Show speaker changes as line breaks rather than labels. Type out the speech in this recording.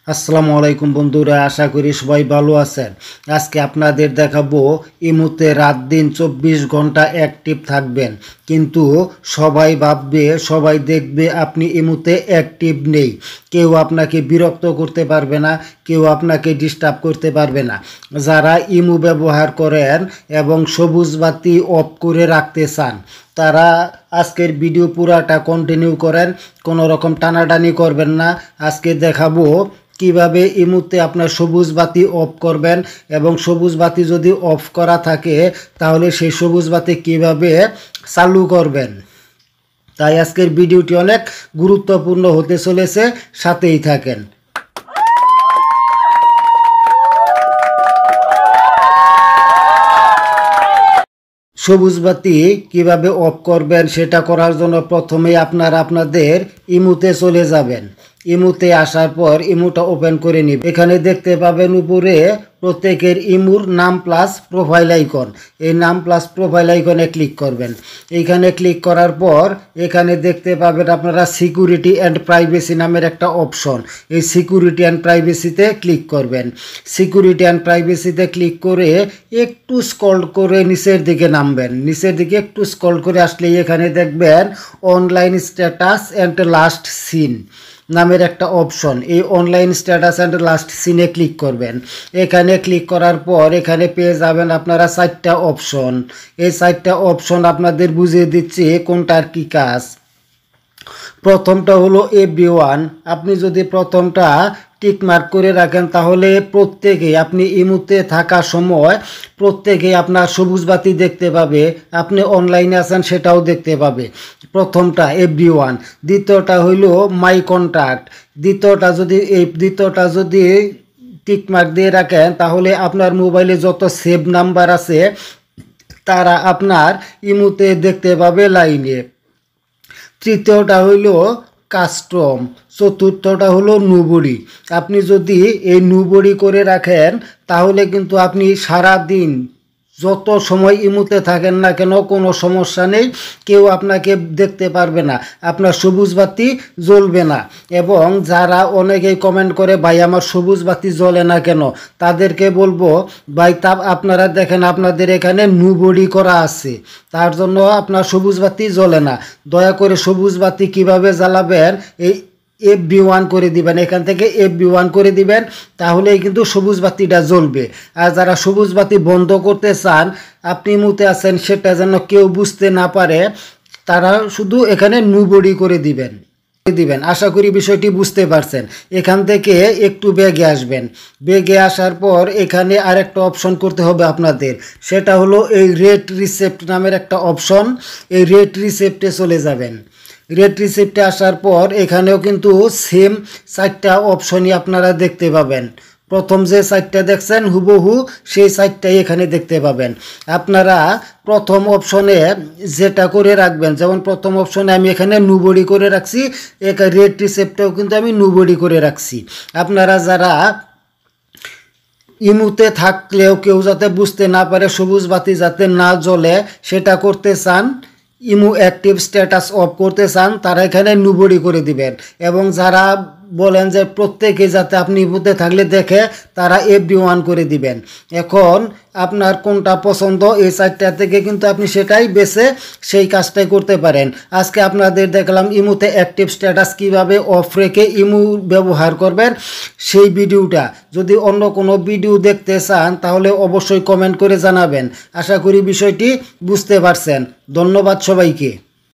আসসালামু আলাইকুম বন্ধুরা, আশা করি সবাই ভালো আছেন। আজকে আপনাদের দেখাবো ইমুতে রাত দিন 24 ঘন্টা অ্যাক্টিভ থাকবেন, কিন্তু সবাই ভাববে, সবাই দেখবে আপনি ইমুতে অ্যাক্টিভ নেই। কেউ আপনাকে বিরক্ত করতে পারবে না, কেউ আপনাকে ডিস্টার্ব করতে পারবে না। যারা ইমু ব্যবহার করেন এবং সবুজ বাতি অফ করে রাখতে চান, তারা আজকের ভিডিও পুরাটা কন্টিনিউ করেন, কোনো রকম টানাটানি করবেন না। আজকে দেখাবো কিভাবে ইমুতে আপনার সবুজ বাতি অফ করবেন, এবং সবুজ বাতি যদি অফ করা থাকে তাহলে সেই সবুজ বাতি কিভাবে চালু করবেন। তাই আজকের ভিডিওটি অনেক গুরুত্বপূর্ণ হতে চলেছে, সাথেই থাকেন। সবুজ বাতি কিভাবে অফ করবেন সেটা করার জন্য প্রথমে আপনাদের ইমুতে চলে যাবেন। ইমুতে আসার পর ইমুটা ওপেন করে নিবেন। এখানে দেখতে পাবেন উপরে প্রত্যেকের ইমুর নাম প্লাস প্রোফাইল আইকন। এই নাম প্লাস প্রোফাইল আইকনে ক্লিক করবেন। এইখানে ক্লিক করার পর এখানে দেখতে পাবেন আপনারা সিকিউরিটি অ্যান্ড প্রাইভেসি নামের একটা অপশন। এই সিকিউরিটি অ্যান্ড প্রাইভেসিতে ক্লিক করবেন। সিকিউরিটি অ্যান্ড প্রাইভেসিতে ক্লিক করে একটু স্ক্রল করে নিচের দিকে নামবেন। নিচের দিকে একটু স্ক্রল করে আসলেই এখানে দেখবেন online status and last seen নামের একটা অপশন। এই অনলাইন স্ট্যাটাস অ্যান্ড লাস্ট সিনে ক্লিক করবেন। এখানে ক্লিক করার পর এখানে পেয়ে যাবেন আপনারা 4টা অপশন। এই 4টা অপশন আপনাদের বুঝিয়ে দিচ্ছি কোনটার কি কাজ। প্রথমটা হলো এভরিওয়ান। আপনি যদি প্রথমটা টিক মার্ক করে রাখেন তাহলে প্রত্যেকেই আপনি ইমুতে থাকা সময় প্রত্যেকেই আপনার সবুজ বাতি দেখতে পাবে, আপনি অনলাইনে আছেন সেটাও দেখতে পাবে। প্রথমটা এভরিওয়ান। দ্বিতীয়টা হইল মাই কন্ট্যাক্ট। দ্বিতীয়টা যদি টিক মার্ক দিয়ে রাখেন তাহলে আপনার মোবাইলে যত সেভ নাম্বার আছে তারা আপনার ইমুতে দেখতে পাবে লাইনে। তৃতীয়টা হইল কাস্টম। চতুর্থটা হলো নুবড়ি। আপনি যদি এই নুবড়ি করে রাখেন তাহলে কিন্তু আপনি সারা দিন যত সময় ইমুতে থাকেন না কেন কোনো সমস্যা নেই, কেউ আপনাকে দেখতে পারবে না, আপনার সবুজ বাতি জ্বলবে না। এবং যারা অনেকেই কমেন্ট করে ভাই আমার সবুজ বাতি জ্বলে না কেন, তাদেরকে বলবো ভাই আপনারা দেখেন আপনাদের এখানে নুবড়ি করা আছে, তার জন্য আপনার সবুজ বাতি জ্বলে না। দয়া করে সবুজ বাতি কিভাবে জ্বালাবেন, এই FB1 করে দিবেন। এখান থেকে FB1 করে দিবেন, তাহলেই কিন্তু সবুজ বাতিটা জ্বলবে। আর যারা সবুজ বাতি বন্ধ করতে চান, আপনি মুতে আছেন সেটা যেন কেউ বুঝতে না পারে, তারা শুধু এখানে নুবড়ি করে দিবেন। আশা করি বিষয়টি বুঝতে পারছেন। এখান থেকে একটু বেগে আসবেন। বেগে আসার পর এখানে আরেকটা অপশন করতে হবে আপনাদের, সেটা হলো এই রেড রিসেপ্ট নামের একটা অপশন। এই রেড রিসেপ্টে চলে যাবেন। রেড রিসিপ্টে আসার পর এখানেও কিন্তু সেম 4টা অপশনই আপনারা দেখতে পাবেন। প্রথম যে 4টা দেখছেন হুবহু সেই 4টাই এখানে দেখতে পাবেন। আপনারা প্রথম অপশনে যেটা করে রাখবেন, যেমন প্রথম অপশনে আমি এখানে নুবড়ি করে রাখছি, রেড রিসিপ্টেও কিন্তু আমি নুবড়ি করে রাখছি। আপনারা যারা ইমুতে থাকলেও কেউ যাতে বুঝতে না পারে, সবুজ বাতি যাতে না জ্বলে সেটা করতে চান, ইমু অ্যাক্টিভ স্ট্যাটাস অফ করতে চান, তারা এখানে নুবড়ি করে দিবেন। এবং যারা বলেন যে প্রত্যেকে যাতে আপনি ইমুতে থাকলে দেখে, তারা FB1 করে দিবেন। এখন আপনার কোনটা পছন্দ এই 4টা থেকে কিন্তু আপনি সেটাই বেছে সেই কাজটাই করতে পারেন। আজকে আপনাদের দেখলাম ইমুতে অ্যাক্টিভ স্ট্যাটাস কিভাবে অফ রেখে ইমু ব্যবহার করবেন সেই ভিডিওটা। যদি অন্য কোনো ভিডিও দেখতে চান তাহলে অবশ্যই কমেন্ট করে জানাবেন। আশা করি বিষয়টি বুঝতে পারছেন। ধন্যবাদ সবাইকে।